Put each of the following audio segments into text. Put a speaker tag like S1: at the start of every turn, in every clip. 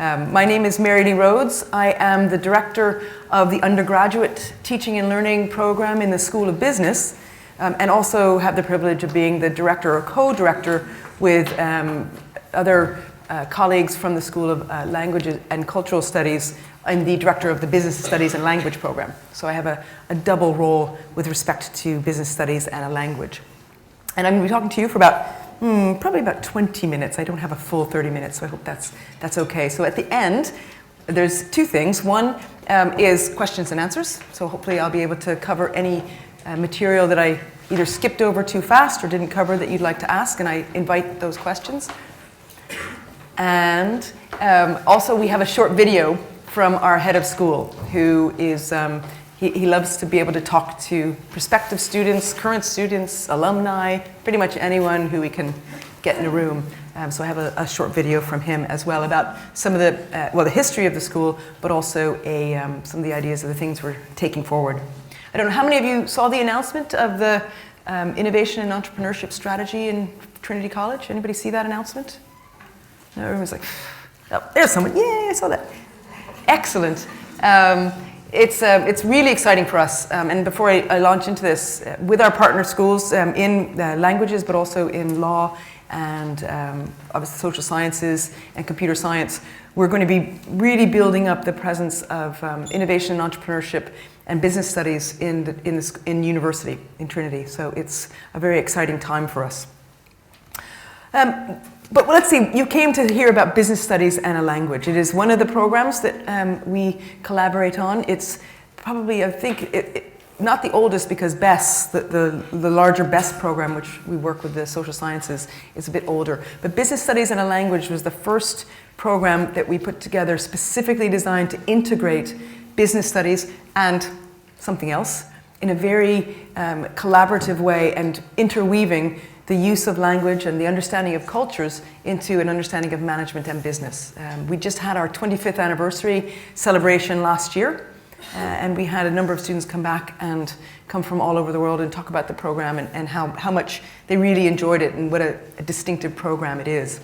S1: My name is Mary Lee Rhodes. I am the director of the Undergraduate Teaching and Learning program in the School of Business, and also have the privilege of being the director or co-director with other colleagues from the School of Language and Cultural Studies. I'm the director of the Business Studies and Language program. So I have a double role with respect to business studies and a language. And I'm going to be talking to you for probably about 20 minutes. I don't have a full 30 minutes, so I hope that's okay. So at the end, there's two things. One is questions and answers. So hopefully I'll be able to cover any material that I either skipped over too fast or didn't cover that you'd like to ask, and I invite those questions. And also we have a short video from our head of school, who is, he loves to be able to talk to prospective students, current students, alumni, pretty much anyone who we can get in a room. So I have a short video from him as well about some of the history of the school, but also some of the ideas of the things we're taking forward. I don't know, how many of you saw the announcement of the Innovation and Entrepreneurship Strategy in Trinity College? Anybody see that announcement? No, everyone's like, oh, there's someone, yay, I saw that. Excellent. It's really exciting for us. And before I launch into this, with our partner schools in languages, but also in law and obviously social sciences and computer science, we're going to be really building up the presence of innovation and entrepreneurship and business studies in university, in Trinity. So it's a very exciting time for us. But let's see, you came to hear about business studies and a language. It is one of the programs that we collaborate on. It's probably, I think, not the oldest, because BESS, the larger BESS program, which we work with the social sciences, is a bit older. But business studies and a language was the first program that we put together specifically designed to integrate business studies and something else in a very collaborative way, and interweaving the use of language and the understanding of cultures into an understanding of management and business. We just had our 25th anniversary celebration last year, and we had a number of students come back and come from all over the world and talk about the program and how much they really enjoyed it and what a distinctive program it is.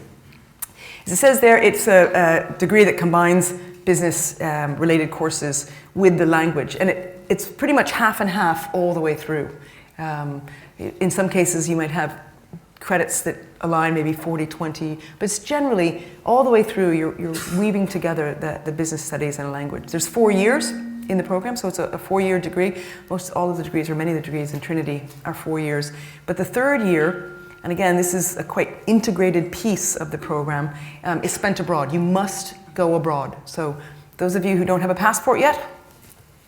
S1: As it says there, it's a degree that combines business related courses with the language, and it's pretty much half and half all the way through. In some cases you might have credits that align, maybe 40-20, but it's generally all the way through you're weaving together the business studies and language. There's 4 years in the program, so it's a 4-year degree. All of the degrees, or many of the degrees in Trinity, are 4 years. But the third year, and again this is a quite integrated piece of the program, is spent abroad. You must go abroad. So those of you who don't have a passport yet,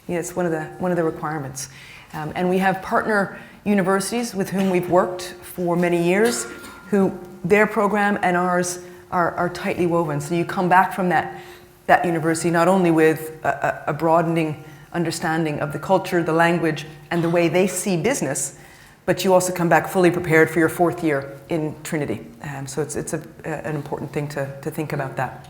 S1: it's one of the requirements. And we have partner universities with whom we've worked for many years, who their program and ours are tightly woven. So you come back from that university not only with a broadening understanding of the culture, the language, and the way they see business, but you also come back fully prepared for your 4th year in Trinity. So it's an important thing to think about that.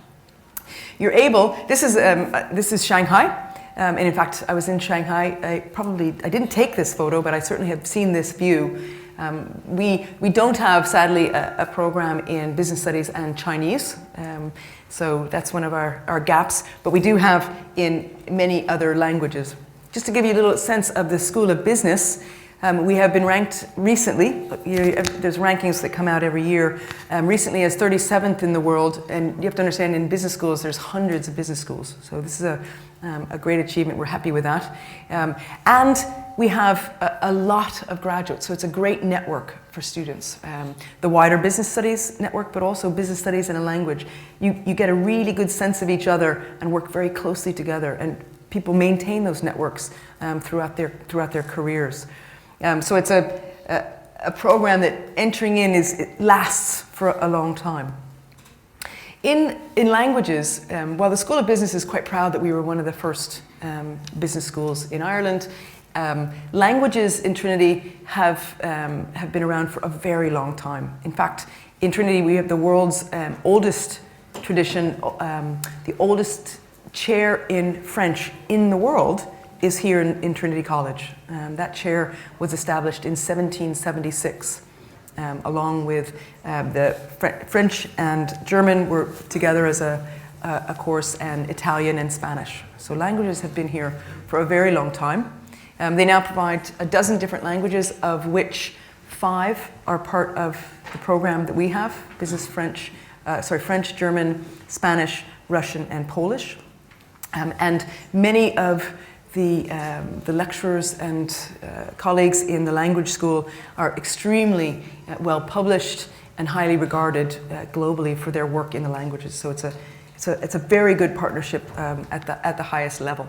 S1: You're able, this is Shanghai. And in fact, I was in Shanghai. I didn't take this photo, but I certainly have seen this view. We don't have, sadly, a program in business studies and Chinese. So that's one of our gaps. But we do have in many other languages. Just to give you a little sense of the School of Business, we have been ranked recently, there's rankings that come out every year, recently as 37th in the world. And you have to understand, in business schools, there's hundreds of business schools. So this is a great achievement. We're happy with that. And we have a lot of graduates, so it's a great network for students. The wider business studies network, but also business studies and a language. You get a really good sense of each other and work very closely together, and people maintain those networks throughout their careers. So it's a program that entering in it lasts for a long time. In languages, while the School of Business is quite proud that we were one of the first business schools in Ireland, languages in Trinity have been around for a very long time. In fact, in Trinity we have the world's oldest tradition, the oldest chair in French in the world is here in Trinity College. That chair was established in 1776. Along with the French and German were together as a a course, and Italian and Spanish. So languages have been here for a very long time. They now provide a dozen different languages, of which 5 are part of the program that we have: French, German, Spanish, Russian, and Polish. And many of the lecturers and colleagues in the language school are extremely well published and highly regarded globally for their work in the languages. So it's a very good partnership at the highest level.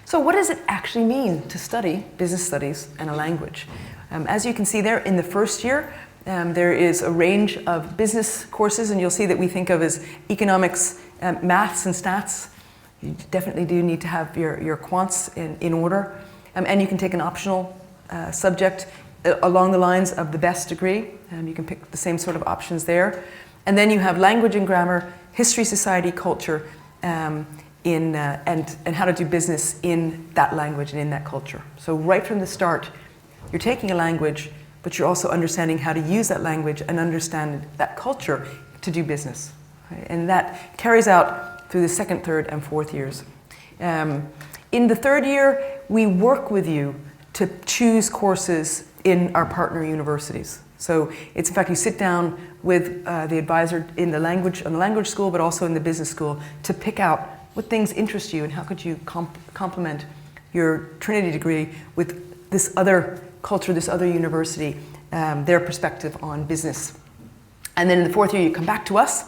S1: So what does it actually mean to study business studies and a language? As you can see there, in the first year, there is a range of business courses, and you'll see that we think of as economics, maths and stats. You definitely do need to have your quants in order. And you can take an optional subject along the lines of the best degree. You can pick the same sort of options there. And then you have language and grammar, history, society, culture, and how to do business in that language and in that culture. So right from the start, you're taking a language, but you're also understanding how to use that language and understand that culture to do business. Right? And that carries out through the second, third, and fourth years. In the third year, we work with you to choose courses in our partner universities. So it's, in fact, you sit down with the advisor on the language school, but also in the business school, to pick out what things interest you and how could you complement your Trinity degree with this other culture, this other university, their perspective on business. And then in the fourth year, you come back to us,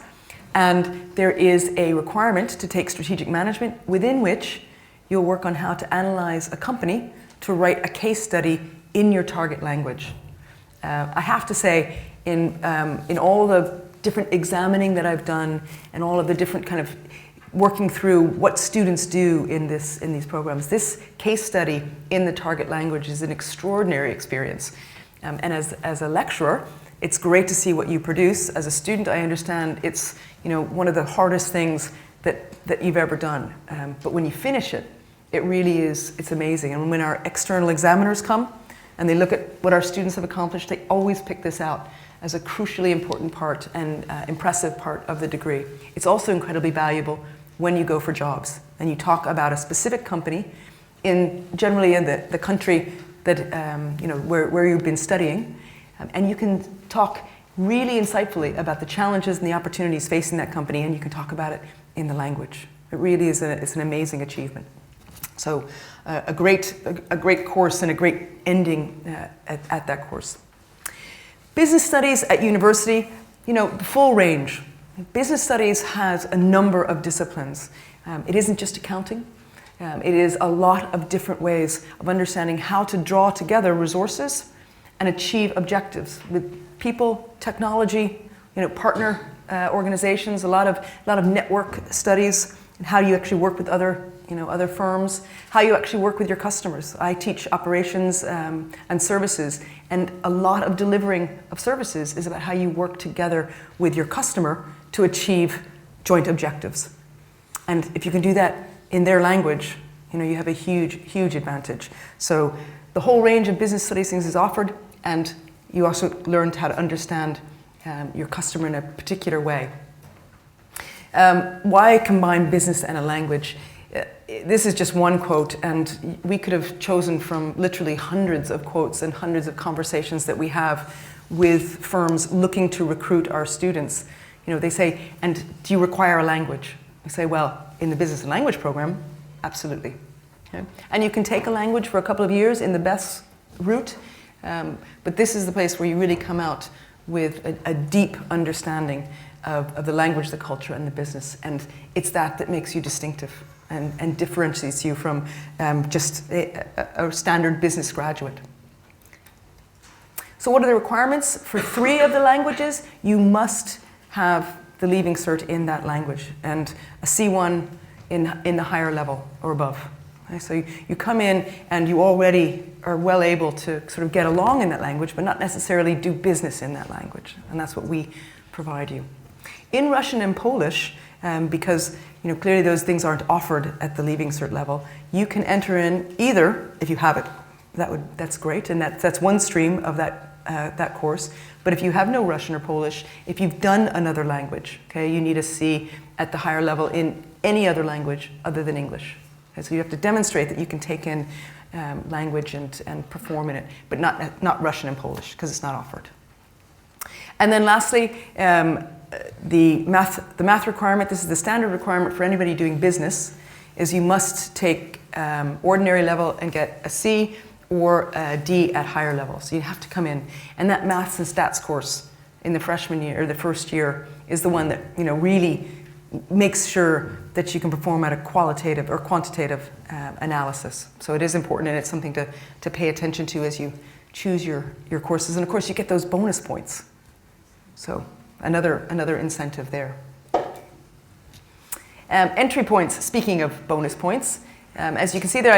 S1: and there is a requirement to take strategic management, within which you'll work on how to analyze a company to write a case study in your target language. I have to say, in all the different examining that I've done and all of the different kind of working through what students do in these programs, this case study in the target language is an extraordinary experience. And as a lecturer, it's great to see what you produce. As a student, I understand it's one of the hardest things that you've ever done. But when you finish it, it really is, it's amazing. And when our external examiners come and they look at what our students have accomplished, they always pick this out as a crucially important part and impressive part of the degree. It's also incredibly valuable when you go for jobs and you talk about a specific company generally in the country that where you've been studying, and you can talk really insightfully about the challenges and the opportunities facing that company, and you can talk about it in the language. It really is it's an amazing achievement. So a great course and a great ending at that course. Business studies at university, the full range. Business studies has a number of disciplines. It isn't just accounting. It is a lot of different ways of understanding how to draw together resources and achieve objectives with people, technology, partner organizations, a lot of network studies, and how you actually work with other firms, how you actually work with your customers. I teach operations and services, and a lot of delivering of services is about how you work together with your customer to achieve joint objectives. And if you can do that in their language, you have a huge advantage. So the whole range of business studies things is offered, and you also learned how to understand your customer in a particular way. Why combine business and a language? This is just one quote, and we could have chosen from literally hundreds of quotes and hundreds of conversations that we have with firms looking to recruit our students. They say, and do you require a language? We say, well, in the business and language program, absolutely. Okay? And you can take a language for a couple of years in the best route, but this is the place where you really come out with a deep understanding of the language, the culture, and the business. And it's that makes you distinctive and differentiates you from just a standard business graduate. So what are the requirements? For 3 of the languages, you must have the Leaving Cert in that language and a C1 in the higher level or above. Okay, so you come in and you already are well able to sort of get along in that language, but not necessarily do business in that language. And that's what we provide you. In Russian and Polish, because clearly those things aren't offered at the Leaving Cert level, you can enter in either, if you have it, that's great, and that's one stream of that that course. But if you have no Russian or Polish, if you've done another language, okay, you need a C at the higher level in any other language other than English. Okay, so you have to demonstrate that you can take in language and perform in it, but not Russian and Polish, because it's not offered. And then lastly, the math requirement, this is the standard requirement for anybody doing business, is you must take ordinary level and get a C or a D at higher level. So you have to come in. And that maths and stats course in the freshman year, or the first year, is the one that really makes sure that you can perform at a qualitative or quantitative analysis. So it is important, and it's something to pay attention to as you choose your courses. And of course, you get those bonus points. So another incentive there. Entry points, speaking of bonus points, as you can see there,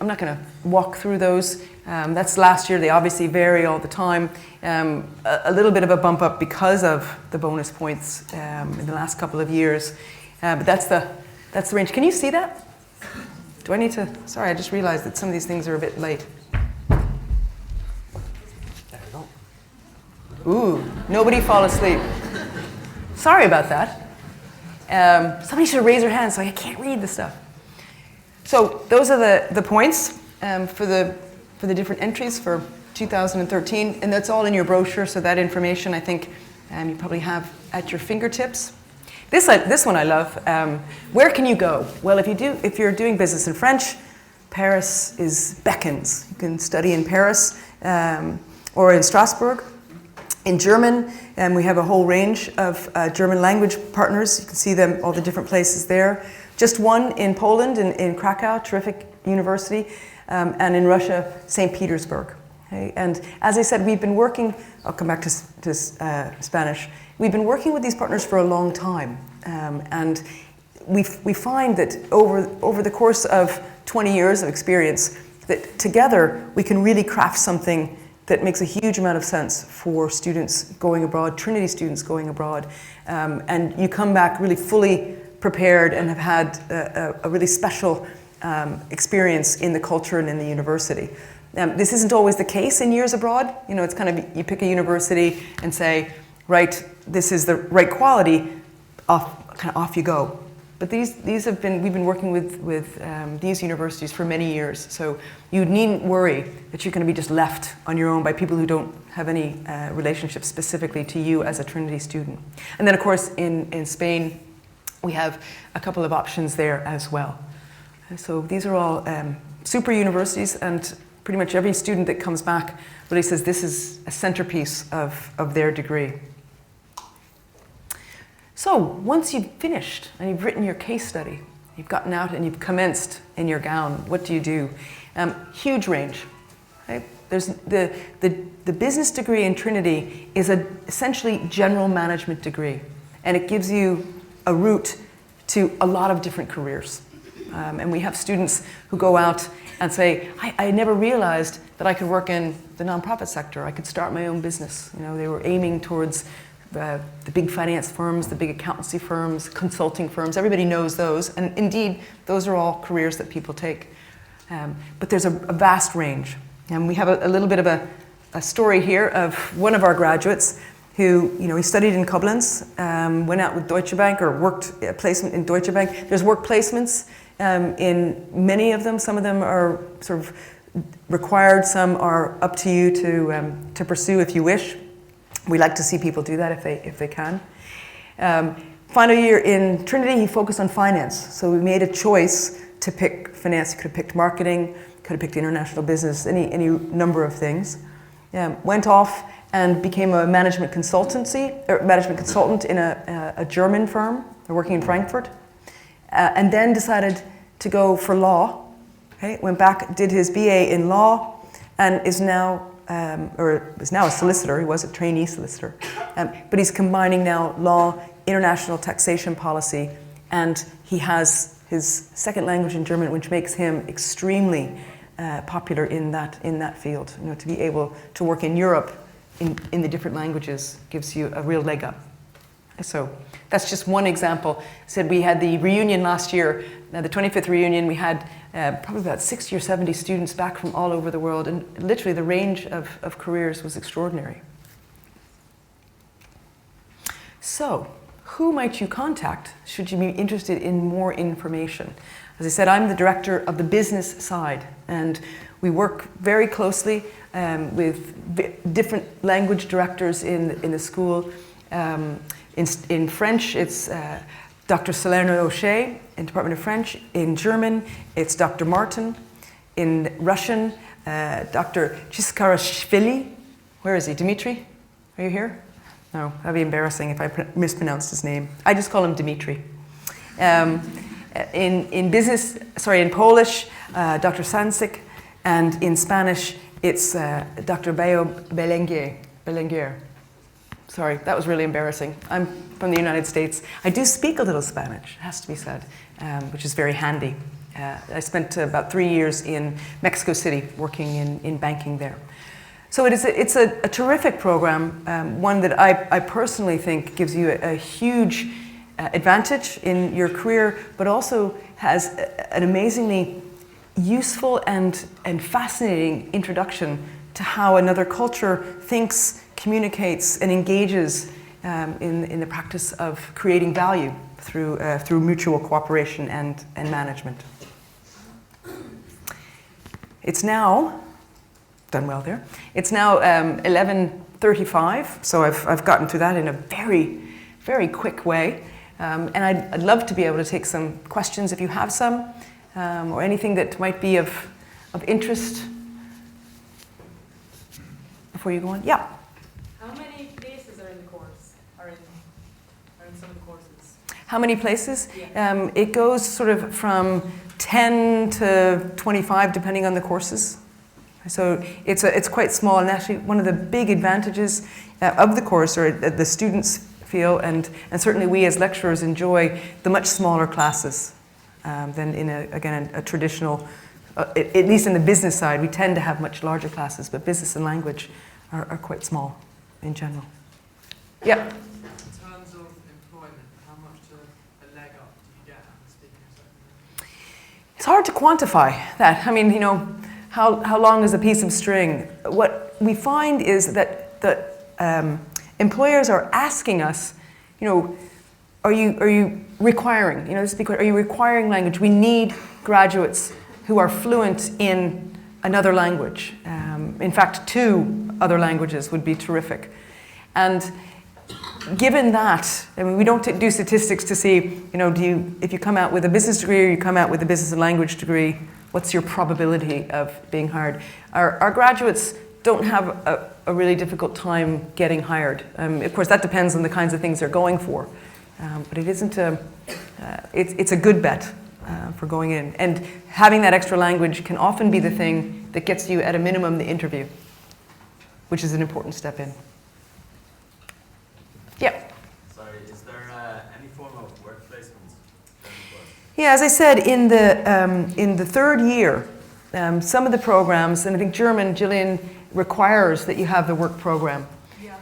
S1: I'm not going to walk through those. That's last year. They obviously vary all the time. A little bit of a bump up because of the bonus points in the last couple of years. But that's the range. Can you see that? Do I need to? Sorry, I just realized that some of these things are a bit late. There we go. Ooh, nobody fall asleep. Sorry about that. Somebody should raise their hand so I can't read the stuff. So those are the points for the different entries for 2013, and that's all in your brochure. So that information, I think, you probably have at your fingertips. This one I love. Where can you go? Well, if you're doing business in French, Paris beckons. You can study in Paris or in Strasbourg. In German, we have a whole range of German language partners. You can see them, all the different places there. Just one in Poland, in Krakow, terrific university, and in Russia, St. Petersburg. Okay? And as I said, we've been working, I'll come back to Spanish, we've been working with these partners for a long time. And we find that over the course of 20 years of experience, that together we can really craft something that makes a huge amount of sense for students going abroad, Trinity students going abroad. And you come back really fully prepared and have had a really special experience in the culture and in the university. This isn't always the case in years abroad. It's kind of, you pick a university and say, right, this is the right quality, off you go. But we've been working with these universities for many years, so you needn't worry that you're going to be just left on your own by people who don't have any relationship specifically to you as a Trinity student. And then, of course, in Spain, we have a couple of options there as well. So these are all super universities, and pretty much every student that comes back really says this is a centerpiece of their degree. So once you've finished and you've written your case study, you've gotten out and you've commenced in your gown, what do you do? Huge range. Okay? There's the business degree in Trinity is essentially general management degree, and it gives you a route to a lot of different careers. And we have students who go out and say, I never realized that I could work in the nonprofit sector. I could start my own business. They were aiming towards the big finance firms, the big accountancy firms, consulting firms. Everybody knows those. And indeed, those are all careers that people take. But there's a vast range. And we have a little bit of a story here of one of our graduates who, he studied in Koblenz, went out with Deutsche Bank or worked a placement in Deutsche Bank. There's work placements in many of them. Some of them are sort of required. Some are up to you to pursue if you wish. We like to see people do that if they can. Final year in Trinity, he focused on finance. So we made a choice to pick finance. He could have picked marketing, could have picked international business, any number of things. Went off and became a management consultant in a German firm. They're working in Frankfurt. And then decided to go for law. Okay? Went back, did his BA in law, and is now a solicitor. He was a trainee solicitor. But he's combining now law, international taxation policy, and he has his second language in German, which makes him extremely popular in that field. To be able to work in Europe in the different languages gives you a real leg up. So that's just one example. I said we had the reunion last year, the 25th reunion. We had probably about 60 or 70 students back from all over the world, and literally the range of careers was extraordinary. So, who might you contact should you be interested in more information? As I said, I'm the director of the business side, and we work very closely with different language directors in the school. In French, it's Dr. Salerno O'Shea in Department of French. In German, it's Dr. Martin. In Russian, Dr. Chiskarashvili. Where is he? Dmitry? Are you here? No, that'd be embarrassing if I mispronounced his name. I just call him Dmitry. In Polish, Dr. Sansik, and in Spanish, it's Dr. Bayo Belenguer. Sorry, that was really embarrassing. I'm from the United States. I do speak a little Spanish, it has to be said, which is very handy. I spent about 3 years in Mexico City working in banking there. So it's a terrific program, one that I personally think gives you a huge advantage in your career, but also has an amazingly useful and fascinating introduction to how another culture thinks, communicates, and engages in the practice of creating value through mutual cooperation and management. It's now, done well there, it's now 11:35, so I've gotten through that in a very, very quick way. And I'd love to be able to take some questions if you have some, or anything that might be of interest before you go on. Yeah?
S2: How many places are in the course, are in some of the courses?
S1: How many places?
S2: Yeah.
S1: It goes sort of from 10 to 25, depending on the courses. So it's quite small, and actually one of the big advantages of the course, or the students feel, and certainly we as lecturers enjoy, the much smaller classes than in a traditional, at least in the business side, we tend to have much larger classes, but business and language are quite small in general. Yeah?
S3: In terms of employment, how much a leg up do you get after speaking a second?
S1: It's hard to quantify that. I mean, how long is a piece of string? What we find is that employers are asking us, are you requiring, are you requiring language? We need graduates who are fluent in another language. In fact, 2 other languages would be terrific. And given that, I mean, we don't do statistics to see, if you come out with a business degree or you come out with a business and language degree, what's your probability of being hired? Our graduates don't have a really difficult time getting hired. Of course, that depends on the kinds of things they're going for. But it isn't it's a good bet for going in. And having that extra language can often be the thing that gets you, at a minimum, the interview, which is an important step in. Yeah?
S4: Sorry, is there any form of work placement?
S1: Yeah, as I said, in the 3rd year, some of the programs, and I think German, Gillian, requires that you have the work program.
S2: Yeah,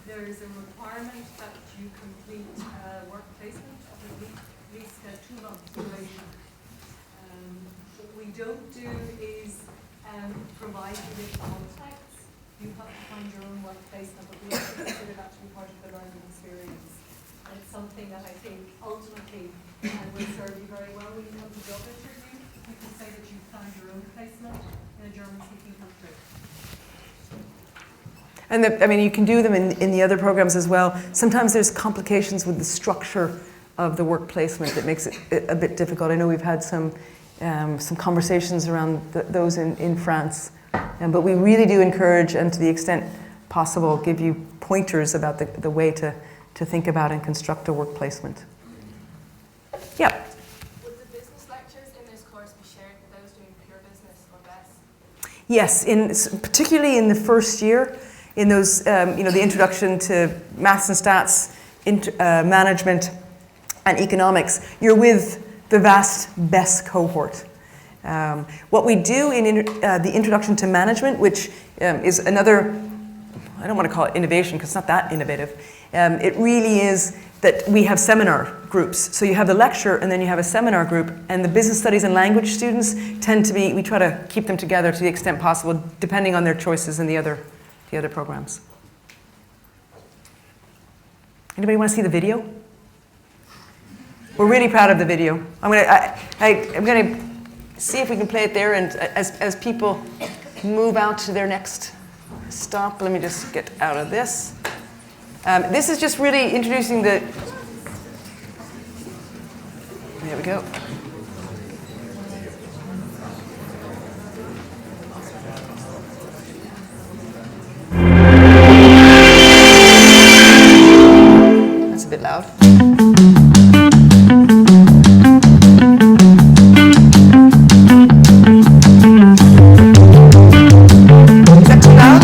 S2: there is a requirement that you complete work placement of at least 2 months duration. What we don't do is provide you with contacts. You have to find your own work placement, but we also consider that to be part of the learning experience. And it's something that I think ultimately will serve you very well when you come to job interview. You can say that you found your own placement in a German-speaking country.
S1: And you can do them in the other programs as well. Sometimes there's complications with the structure of the work placement that makes it a bit difficult. I know we've had some conversations around those in France. But we really do encourage, and to the extent possible, give you pointers about the way to think about and construct a work placement. Yeah?
S5: Would the business lectures in this course be shared with those doing pure business or BES?
S1: Yes, particularly in the first year, in those, the introduction to maths and stats, management, and economics, you're with the vast BES cohort. What we do in the introduction to management, which is another, I don't want to call it innovation because it's not that innovative. It really is that we have seminar groups. So you have the lecture and then you have a seminar group, and the business studies and language students tend to be, we try to keep them together to the extent possible, depending on their choices in the other programs. Anybody want to see the video? We're really proud of the video. I'm gonna see if we can play it there, and as people move out to their next stop, let me just get out of this. This is just really introducing the, there we go. That's a bit loud. Is that too loud?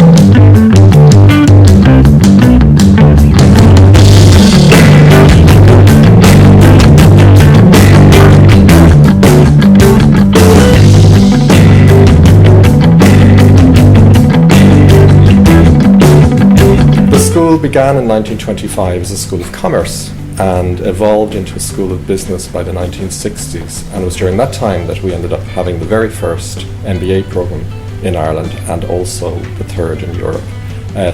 S6: The school began in 1925 as a school of commerce and evolved into a school of business by the 1960s, and it was during that time that we ended up having the very first MBA program in Ireland and also the third in Europe.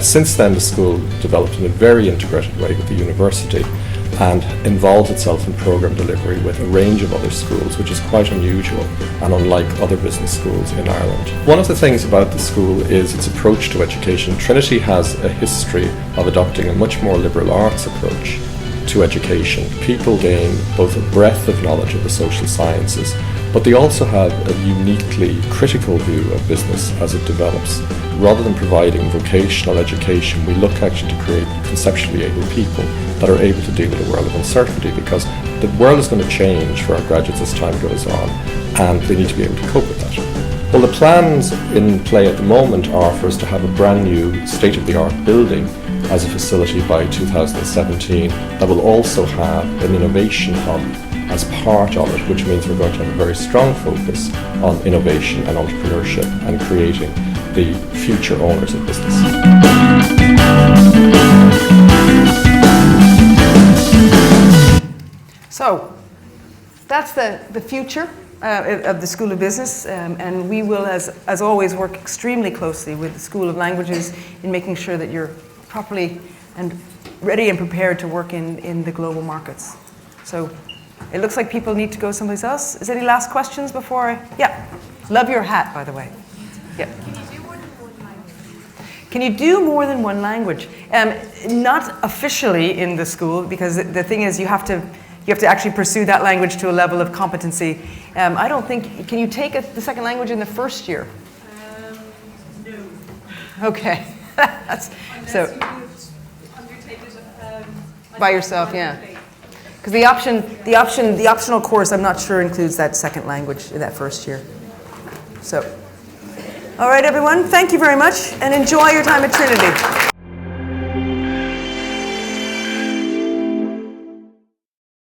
S6: Since then the school developed in a very integrated way with the university and involves itself in program delivery with a range of other schools, which is quite unusual and unlike other business schools in Ireland. One of the things about the school is its approach to education. Trinity has a history of adopting a much more liberal arts approach to education. People gain both a breadth of knowledge of the social sciences, but they also have a uniquely critical view of business as it develops. Rather than providing vocational education, we look actually to create conceptually able people that are able to deal with a world of uncertainty, because the world is going to change for our graduates as time goes on, and they need to be able to cope with that. Well, the plans in play at the moment are for us to have a brand new state-of-the-art building as a facility by 2017 that will also have an innovation hub as part of it, which means we're going to have a very strong focus on innovation and entrepreneurship and creating the future owners of business.
S1: So that's the future of the School of Business, and we will, as always, work extremely closely with the School of Languages in making sure that you're properly and ready and prepared to work in the global markets. So it looks like people need to go someplace else. Is there any last questions before yeah. Love your hat, by the way. Yeah. Can you do more than one language? Not officially in the school, because the thing is you have to actually pursue that language to a level of competency. I don't think, can you take the second language in the first year?
S2: No.
S1: Okay.
S2: Unless you would undertake it
S1: by yourself, yeah. Because the optional course, I'm not sure includes that second language in that first year. So, all right, everyone, thank you very much, and enjoy your time at Trinity.